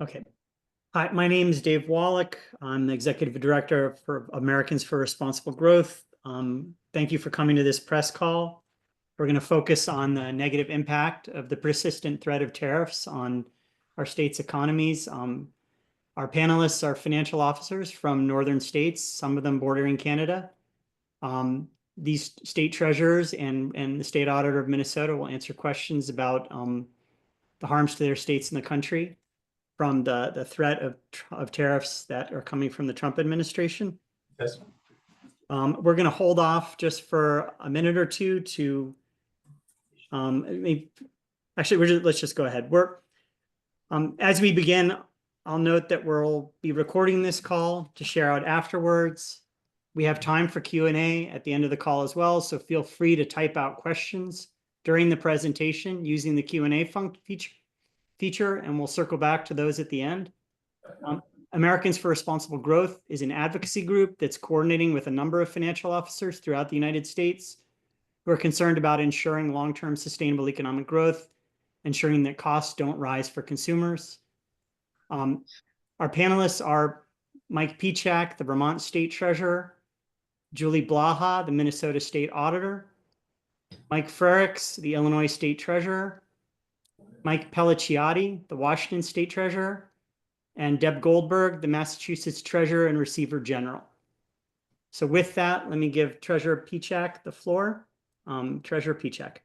Okay. Hi, my name is Dave Wallach. I'm the Executive Director for Americans for Responsible Growth. Thank you for coming to this press call. We're going to focus on the negative impact of the persistent threat of tariffs on our state's economies. Our panelists are financial officers from northern states, some of them bordering Canada. These state treasurers and the state auditor of Minnesota will answer questions about the harms to their states and the country from the threat of tariffs that are coming from the Trump administration. Yes. We're going to hold off just for a minute or two to let's just go ahead. As we begin, I'll note that we'll be recording this call to share out afterwards. We have time for Q&A at the end of the call as well, so feel free to type out questions during the presentation using the Q&A feature, and we'll circle back to those at the end. Americans for Responsible Growth is an advocacy group that's coordinating with a number of financial officers throughout the United States who are concerned about ensuring long-term sustainable economic growth, ensuring that costs don't rise for consumers. Our panelists are Mike Pieciak, the Vermont State Treasurer, Julie Blaha, the Minnesota State Auditor, Mike Frerichs, the Illinois State Treasurer, Mike Pellicciotti, the Washington State Treasurer, and Deb Goldberg, the Massachusetts Treasurer and Receiver General. So with that, let me give Treasurer Pieciak the floor. Treasurer Pieciak.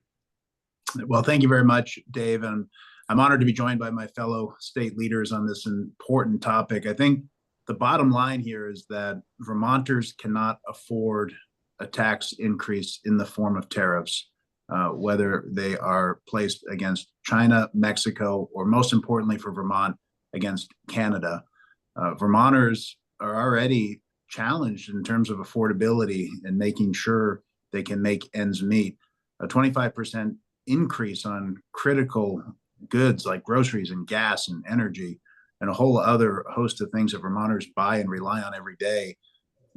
Well, thank you very much, Dave. And I'm honored to be joined by my fellow state leaders on this important topic. I think the bottom line here is that Vermonters cannot afford a tax increase in the form of tariffs, whether they are placed against China, Mexico, or most importantly for Vermont, against Canada. Vermonters are already challenged in terms of affordability and making sure they can make ends meet. A 25% increase on critical goods like groceries and gas and energy and a whole other host of things that Vermonters buy and rely on every day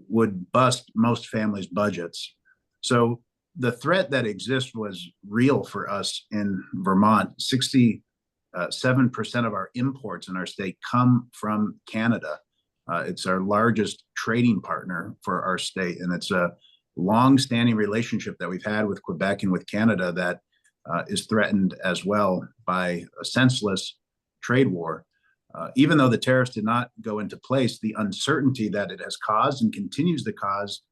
would bust most families' budgets. So the threat that exists was real for us in Vermont. 67% of our imports in our state come from Canada. It's our largest trading partner for our state, and it's a long-standing relationship that we've had with Quebec and with Canada that is threatened as well by a senseless trade war. Even though the tariffs did not go into place, the uncertainty that it has caused and continues to cause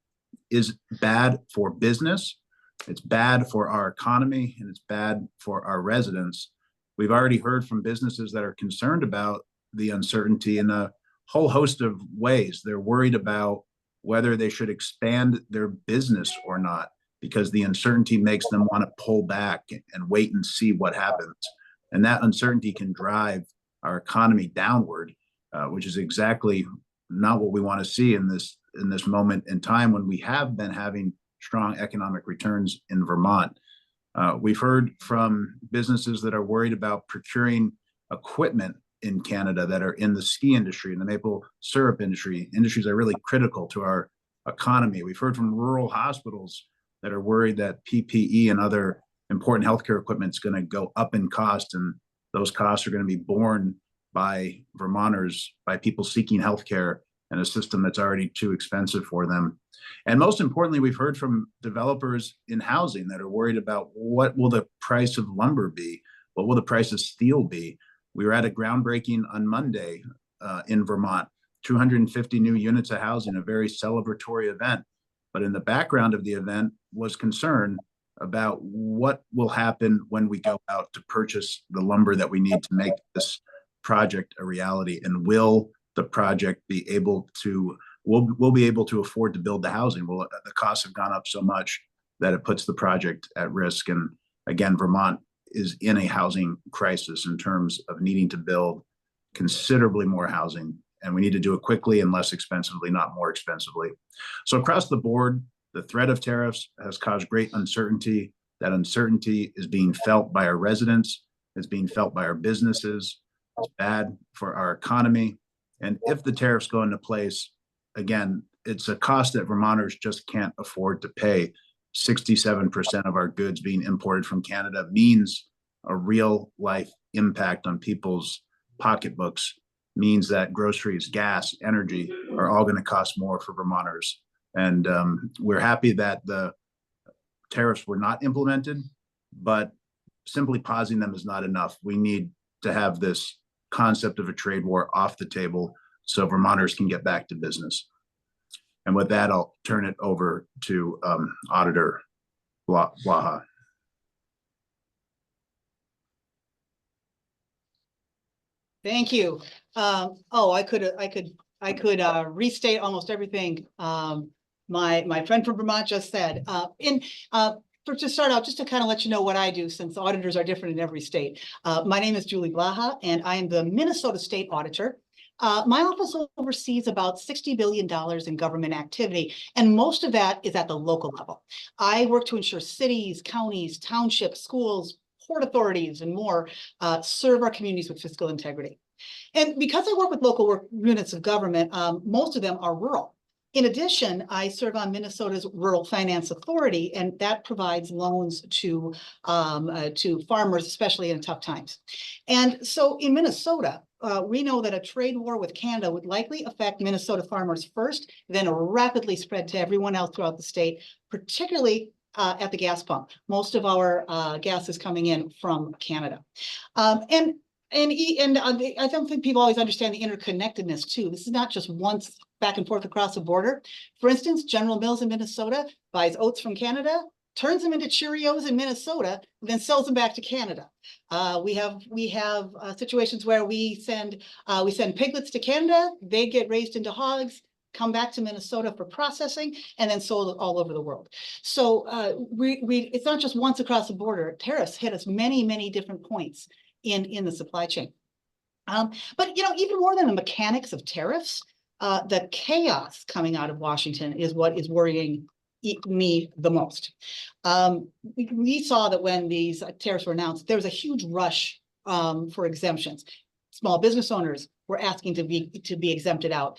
is bad for business, it's bad for our economy, and it's bad for our residents. We've already heard from businesses that are concerned about the uncertainty in a whole host of ways. They're worried about whether they should expand their business or not, because the uncertainty makes them want to pull back and wait and see what happens. And that uncertainty can drive our economy downward, which is exactly not what we want to see in this moment in time when we have been having strong economic returns in Vermont. We've heard from businesses that are worried about procuring equipment in Canada that are in the ski industry and the maple syrup industry, industries that are really critical to our economy. We've heard from rural hospitals that are worried that PPE and other important healthcare equipment is going to go up in cost, and those costs are going to be borne by Vermonters, by people seeking healthcare and a system that's already too expensive for them. And most importantly, we've heard from developers in housing that are worried about what will the price of lumber be? What will the price of steel be? We were at a groundbreaking on Monday in Vermont, 250 new units of housing, a very celebratory event. But in the background of the event was concern about what will happen when we go out to purchase the lumber that we need to make this project a reality. And will the project be able to, we'll be able to afford to build the housing? Well, the costs have gone up so much that it puts the project at risk. And again, Vermont is in a housing crisis in terms of needing to build considerably more housing. And we need to do it quickly and less expensively, not more expensively. So across the board, the threat of tariffs has caused great uncertainty. That uncertainty is being felt by our residents. It's being felt by our businesses. It's bad for our economy. And if the tariffs go into place, again, it's a cost that Vermonters just can't afford to pay. 67% of our goods being imported from Canada means a real life impact on people's pocketbooks means that groceries, gas, energy are all going to cost more for Vermonters. And we're happy that the tariffs were not implemented, but simply pausing them is not enough. We need to have this concept of a trade war off the table so Vermonters can get back to business. And with that, I'll turn it over to Auditor Blaha. Thank you. I could restate almost everything my friend from Vermont just said. To start out, just to kind of let you know what I do, since auditors are different in every state. My name is Julie Blaha, and I am the Minnesota State Auditor. My office oversees about $60 billion in government activity, and most of that is at the local level. I work to ensure cities, counties, townships, schools, port authorities, and more serve our communities with fiscal integrity. And because I work with local units of government, most of them are rural. In addition, I serve on Minnesota's Rural Finance Authority, and that provides loans to farmers, especially in tough times. And so in Minnesota, we know that a trade war with Canada would likely affect Minnesota farmers first, then rapidly spread to everyone else throughout the state, particularly at the gas pump. Most of our gas is coming in from Canada. And I don't think people always understand the interconnectedness too. This is not just once back and forth across the border. For instance, General Mills in Minnesota buys oats from Canada, turns them into Cheerios in Minnesota, then sells them back to Canada. We have situations where we send piglets to Canada, they get raised into hogs, come back to Minnesota for processing, and then sold all over the world. So it's not just once across the border. Tariffs hit us many different points in the supply chain. But even more than the mechanics of tariffs, the chaos coming out of Washington is what is worrying me the most. We saw that when these tariffs were announced, there was a huge rush for exemptions. Small business owners were asking to be exempted out.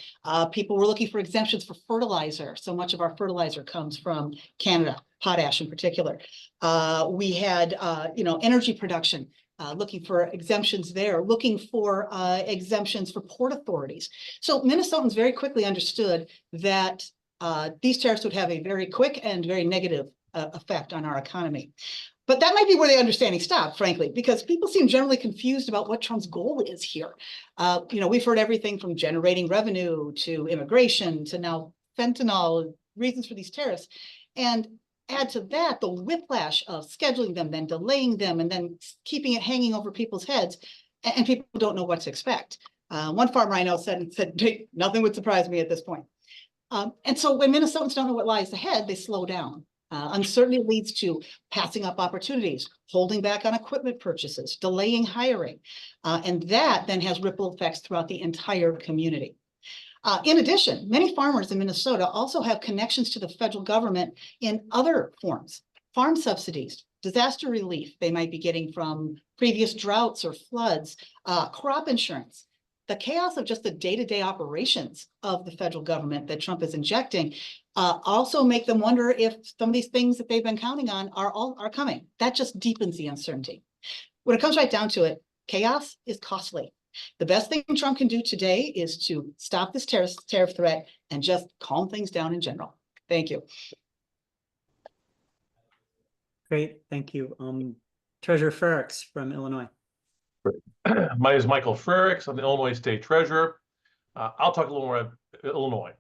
People were looking for exemptions for fertilizer. So much of our fertilizer comes from Canada, potash in particular. We had energy production. Looking for exemptions there, looking for exemptions for port authorities. So Minnesotans very quickly understood that these tariffs would have a very quick and very negative effect on our economy. But that might be where the understanding stopped, frankly, because people seem generally confused about what Trump's goal is here. We've heard everything from generating revenue to immigration to now fentanyl, reasons for these tariffs. And add to that the whiplash of scheduling them, then delaying them, and then keeping it hanging over people's heads, and people don't know what to expect. One farmer I know said, nothing would surprise me at this point. And so when Minnesotans don't know what lies ahead, they slow down. Uncertainty leads to passing up opportunities, holding back on equipment purchases, delaying hiring, and that then has ripple effects throughout the entire community. In addition, many farmers in Minnesota also have connections to the federal government in other forms. Farm subsidies, disaster relief they might be getting from previous droughts or floods, crop insurance. The chaos of just the day-to-day operations of the federal government that Trump is injecting also make them wonder if some of these things that they've been counting on are coming. That just deepens the uncertainty. When it comes right down to it, chaos is costly. The best thing Trump can do today is to stop this tariff threat and just calm things down in general. Thank you. Great, thank you. Treasurer Frerichs from Illinois. My name is Michael Frerichs. I'm the Illinois State Treasurer. I'll talk a little more about Illinois.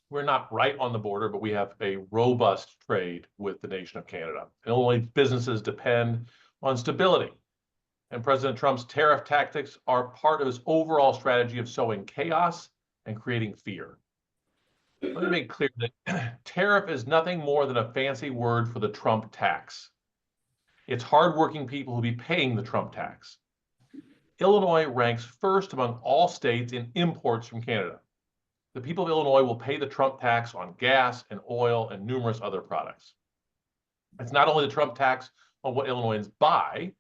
We're not right on the border, but we have a robust trade with the nation of Canada. Illinois businesses depend on stability. And President Trump's tariff tactics are part of his overall strategy of sowing chaos and creating fear. Let me make clear that tariff is nothing more than a fancy word for the Trump tax. It's hardworking people who be paying the Trump tax. Illinois ranks first among all states in imports from Canada. The people of Illinois will pay the Trump tax on gas and oil and numerous other products. It's not only the Trump tax on what Illinoisans buy.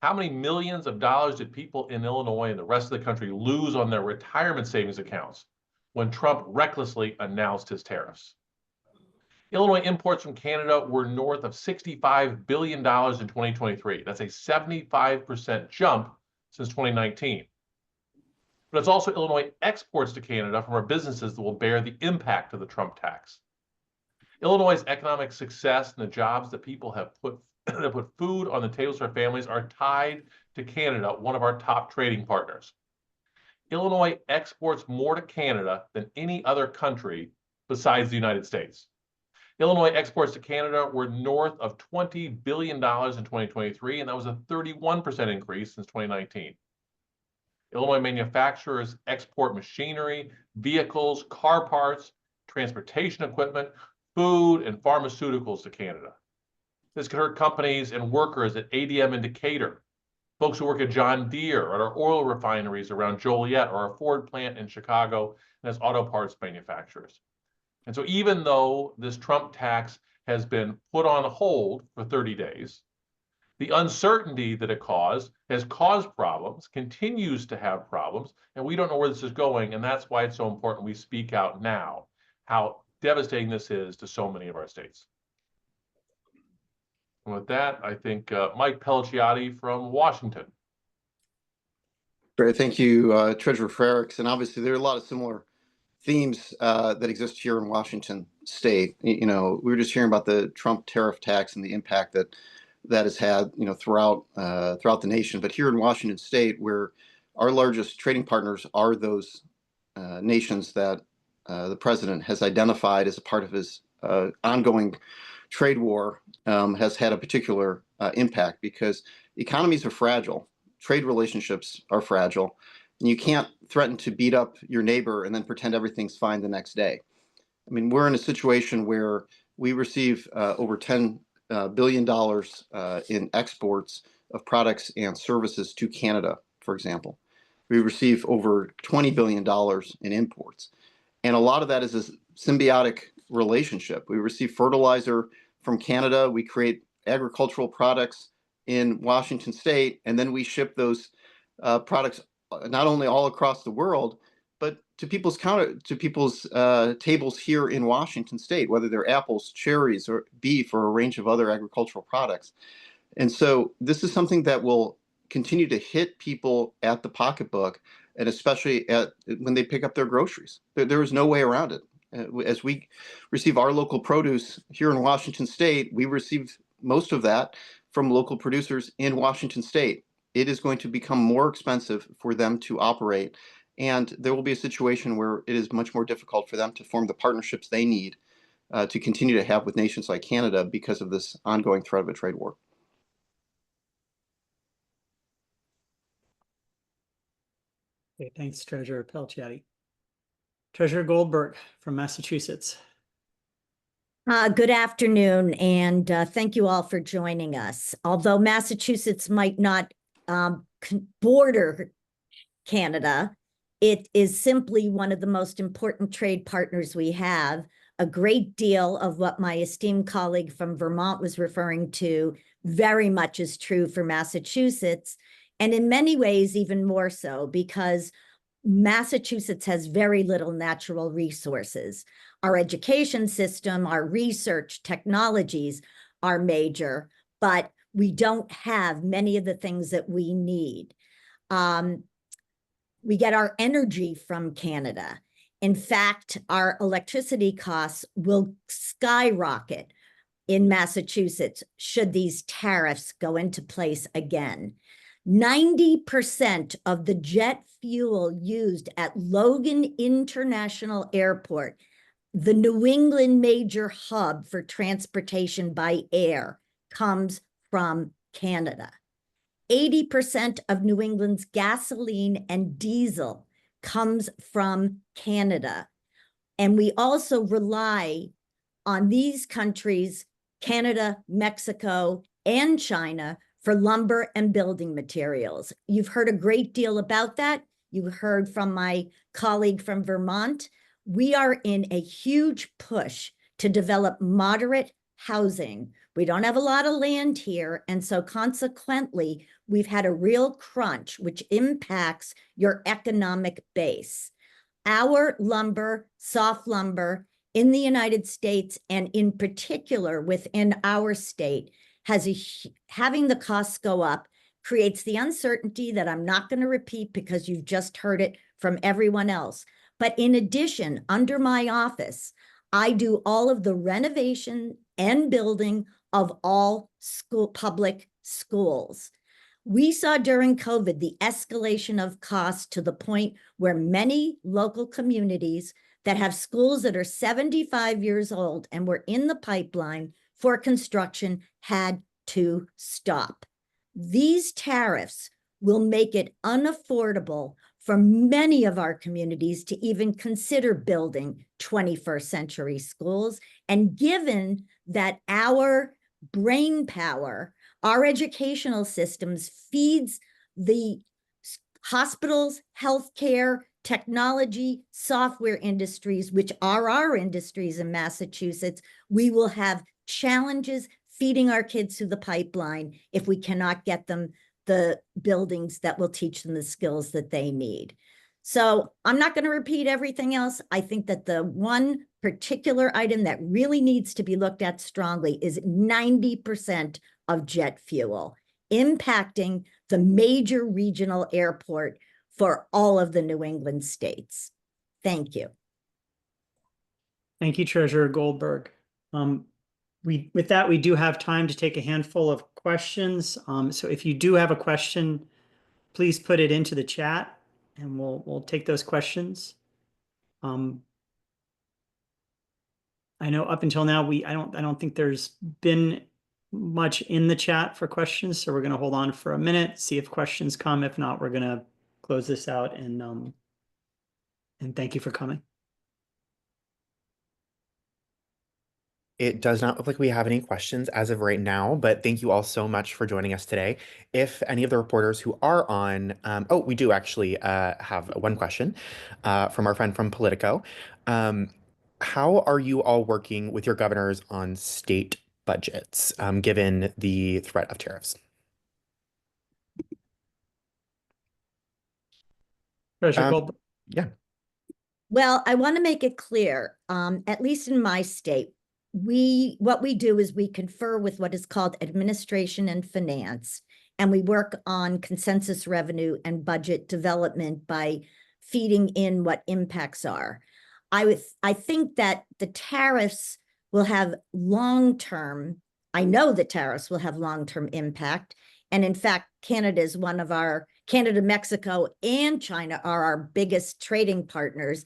How many millions of dollars did people in Illinois and the rest of the country lose on their retirement savings accounts when Trump recklessly announced his tariffs? Illinois imports from Canada were north of $65 billion in 2023. That's a 75% jump since 2019. but it's also Illinois exports to Canada from our businesses that will bear the impact of the Trump tax. Illinois' economic success and the jobs that people have put that put food on the tables of our families are tied to Canada, one of our top trading partners. Illinois exports more to Canada than any other country besides the United States. Illinois exports to Canada were north of $20 billion in 2023, and that was a 31% increase since 2019. Illinois manufacturers export machinery, vehicles, car parts, transportation equipment, food, and pharmaceuticals to Canada. This could hurt companies and workers at ADM in Decatur, folks who work at John Deere, or at our oil refineries around Joliet, or our Ford plant in Chicago, and as auto parts manufacturers. And so even though this Trump tax has been put on hold for 30 days, the uncertainty that it caused has caused problems, continues to have problems, and we don't know where this is going, and that's why it's so important we speak out now, how devastating this is to so many of our states. And with that, I think Mike Pellicciotti from Washington. Great, thank you, Treasurer Frerichs. And obviously, there are a lot of similar themes that exist here in Washington State. You know, we were just hearing about the Trump tariff tax and the impact that has had, you know, throughout the nation. But here in Washington State, where our largest trading partners are those nations that the president has identified as a part of his ongoing trade war, has had a particular impact because economies are fragile, trade relationships are fragile, and you can't threaten to beat up your neighbor and then pretend everything's fine the next day. I mean, we're in a situation where we receive over $10 billion in exports of products and services to Canada, for example. We receive over $20 billion in imports. And a lot of that is a symbiotic relationship. We receive fertilizer from Canada, we create agricultural products in Washington State, and then we ship those products not only all across the world, but to people's tables here in Washington State, whether they're apples, cherries, or beef, or a range of other agricultural products. And so this is something that will continue to hit people at the pocketbook, and especially when they pick up their groceries. There is no way around it. As we receive our local produce here in Washington State, we receive most of that from local producers in Washington State. It is going to become more expensive for them to operate, and there will be a situation where it is much more difficult for them to form the partnerships they need to continue to have with nations like Canada because of this ongoing threat of a trade war. Okay, thanks, Treasurer Pellicciotti. Treasurer Goldberg from Massachusetts. Good afternoon, and thank you all for joining us. Although Massachusetts might not border Canada, it is simply one of the most important trade partners we have. A great deal of what my esteemed colleague from Vermont was referring to very much is true for Massachusetts, and in many ways even more so, because Massachusetts has very little natural resources. Our education system, our research technologies are major, but we don't have many of the things that we need. We get our energy from Canada. In fact, our electricity costs will skyrocket in Massachusetts should these tariffs go into place again. 90% of the jet fuel used at Logan International Airport, the New England major hub for transportation by air, comes from Canada. 80% of New England's gasoline and diesel comes from Canada. And we also rely on these countries, Canada, Mexico, and China, for lumber and building materials. You've heard a great deal about that. You heard from my colleague from Vermont. We are in a huge push to develop moderate housing. We don't have a lot of land here, and so consequently, we've had a real crunch, which impacts your economic base. Our lumber, soft lumber in the United States, and in particular within our state, having the costs go up creates the uncertainty that I'm not going to repeat because you've just heard it from everyone else. But in addition, under my office, I do all of the renovation and building of all public schools. We saw during COVID the escalation of costs to the point where many local communities that have schools that are 75 years old and were in the pipeline for construction had to stop. These tariffs will make it unaffordable for many of our communities to even consider building 21st century schools. And given that our brain power, our educational systems feeds the hospitals, healthcare, technology, software industries, which are our industries in Massachusetts, we will have challenges feeding our kids through the pipeline if we cannot get them the buildings that will teach them the skills that they need. So I'm not going to repeat everything else. I think that the one particular item that really needs to be looked at strongly is 90% of jet fuel, impacting the major regional airport for all of the New England states. Thank you. Thank you, Treasurer Goldberg. With that, we do have time to take a handful of questions. So if you do have a question, please put it into the chat and we'll take those questions. I know up until now, I don't think there's been much in the chat for questions. So we're going to hold on for a minute, see if questions come. If not, we're going to close this out and thank you for coming. It does not look like we have any questions as of right now, but thank you all so much for joining us today. If any of the reporters who are on, we do actually have one question from our friend from Politico. How are you all working with your governors on state budgets, given the threat of tariffs? Treasurer Goldberg. Yeah. Well, I want to make it clear, at least in my state, what we do is we confer with what is called administration and finance, and we work on consensus revenue and budget development by feeding in what impacts are. I think that the tariffs will have long-term, I know the tariffs will have long-term impact. And in fact, Canada, Mexico, and China are our biggest trading partners,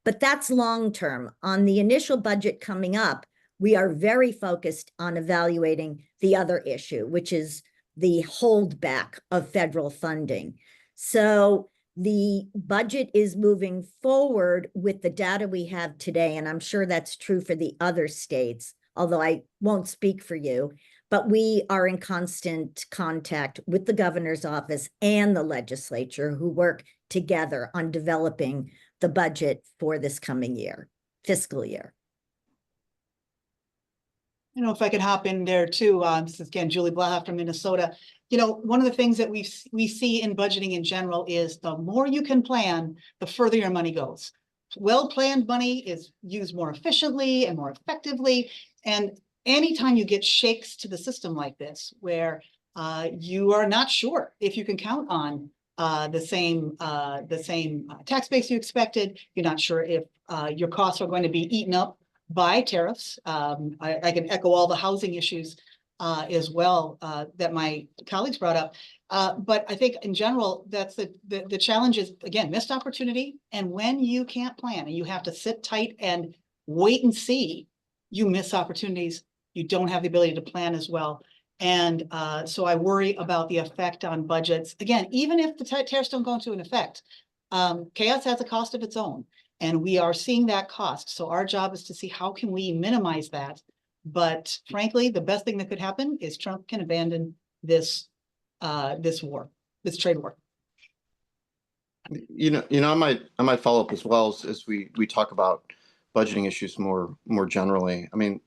but that's long-term. On the initial budget coming up, we are very focused on evaluating the other issue, which is the holdback of federal funding. So the budget is moving forward with the data we have today, and I'm sure that's true for the other states, although I won't speak for you, but we are in constant contact with the governor's office and the legislature who work together on developing the budget for this coming year, fiscal year. I don't know if I could hop in there too. This is again, Julie Blaha from Minnesota. You know, one of the things that we see in budgeting in general is the more you can plan, the further your money goes. Well-planned money is used more efficiently and more effectively. And anytime you get shakes to the system like this, where you are not sure if you can count on the same tax base you expected, you're not sure if your costs are going to be eaten up by tariffs. I can echo all the housing issues as well that my colleagues brought up. But I think in general, that's the challenge is, again, missed opportunity. And when you can't plan and you have to sit tight and wait and see, you miss opportunities. You don't have the ability to plan as well. And so I worry about the effect on budgets. Again, even if the tariffs don't go into an effect, chaos has a cost of its own. And we are seeing that cost. So our job is to see how can we minimize that. But frankly, the best thing that could happen is Trump can abandon this war, this trade war. You know, I might follow up as well as we talk about budgeting issues more generally. I mean,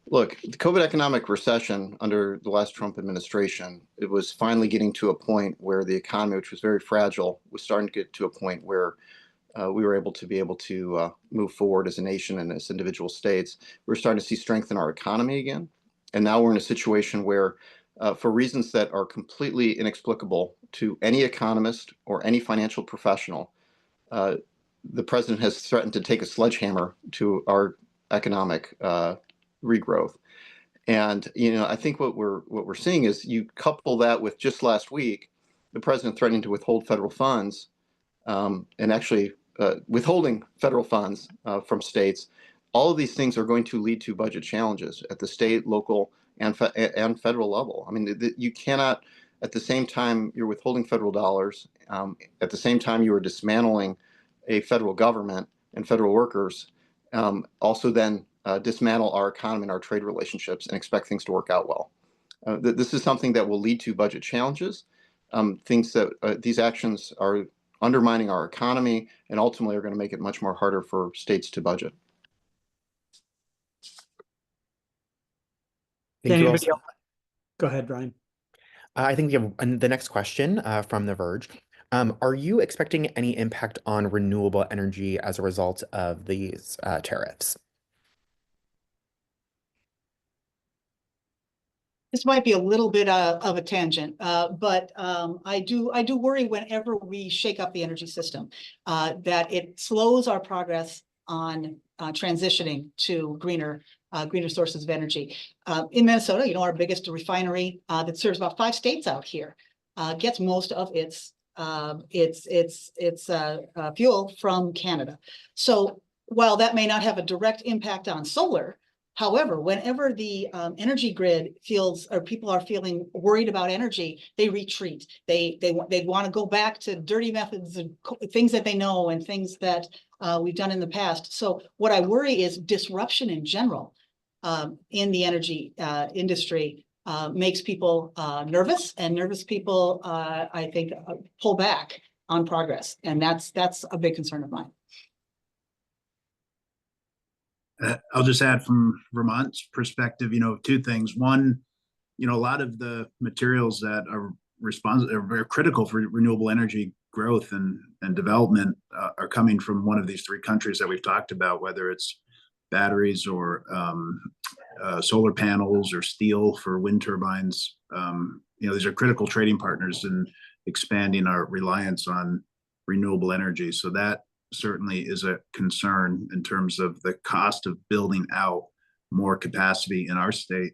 look, the COVID economic recession under the last Trump administration, it was finally getting to a point where the economy, which was very fragile, was starting to get to a point where we were able to move forward as a nation and as individual states. We're starting to see strength in our economy again. And now we're in a situation where for reasons that are completely inexplicable to any economist or any financial professional. The president has threatened to take a sledgehammer to our economic regrowth. And I think what we're seeing is, you couple that with just last week, the president threatening to withhold federal funds, and actually withholding federal funds from states. All of these things are going to lead to budget challenges at the state, local, and federal level. I mean, you cannot, at the same time you're withholding federal dollars, at the same time you are dismantling a federal government and federal workers, also then dismantle our economy and our trade relationships and expect things to work out well. This is something that will lead to budget challenges, things that these actions are undermining our economy and ultimately are going to make it much more harder for states to budget. Thank you all. Anybody else? Go ahead, Brian. I think we have the next question from The Verge. Are you expecting any impact on renewable energy as a result of these tariffs? This might be a little bit of a tangent, but I do worry whenever we shake up the energy system, that it slows our progress on transitioning to greener sources of energy. In Minnesota, our biggest refinery that serves about 5 states out here gets most of its fuel from Canada. So while that may not have a direct impact on solar, however, whenever the energy grid feels, or people are feeling worried about energy, they retreat. They want to go back to dirty methods and things that they know and things that we've done in the past. So what I worry is disruption in general in the energy industry makes people nervous, and nervous people, I think, pull back on progress, and that's a big concern of mine. I'll just add from Vermont's perspective, 2 things. One, a lot of the materials that are very critical for renewable energy growth and development are coming from one of these 3 countries that we've talked about, whether it's batteries or solar panels or steel for wind turbines. These are critical trading partners in expanding our reliance on renewable energy. So that certainly is a concern in terms of the cost of building out more capacity in our state.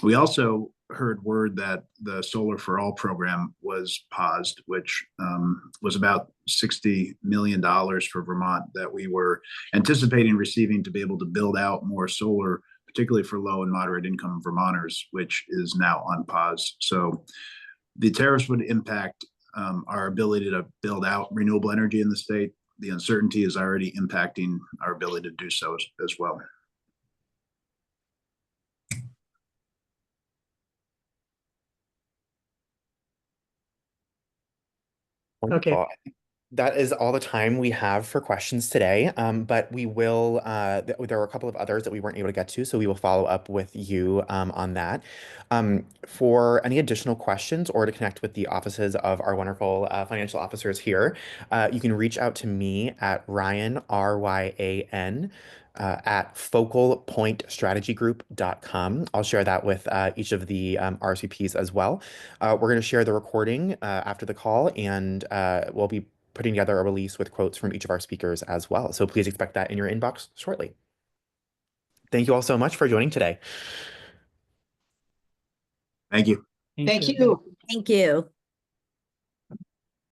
We also heard word that the Solar for All program was paused, which was about $60 million for Vermont that we were anticipating receiving to be able to build out more solar, particularly for low and moderate income Vermonters, which is now on pause. So the tariffs would impact our ability to build out renewable energy in the state. The uncertainty is already impacting our ability to do so as well. Wonderful. Okay. That is all the time we have for questions today, but we will, there were a couple of others that we weren't able to get to, so we will follow up with you on that. For any additional questions or to connect with the offices of our wonderful financial officers here, you can reach out to me at Ryan, R-Y-A-N, at focalpointstrategygroup.com. I'll share that with each of the RSVPs as well. We're going to share the recording after the call, and we'll be putting together a release with quotes from each of our speakers as well. So please expect that in your inbox shortly. Thank you all so much for joining today. Thank you. Thank you. Thank you.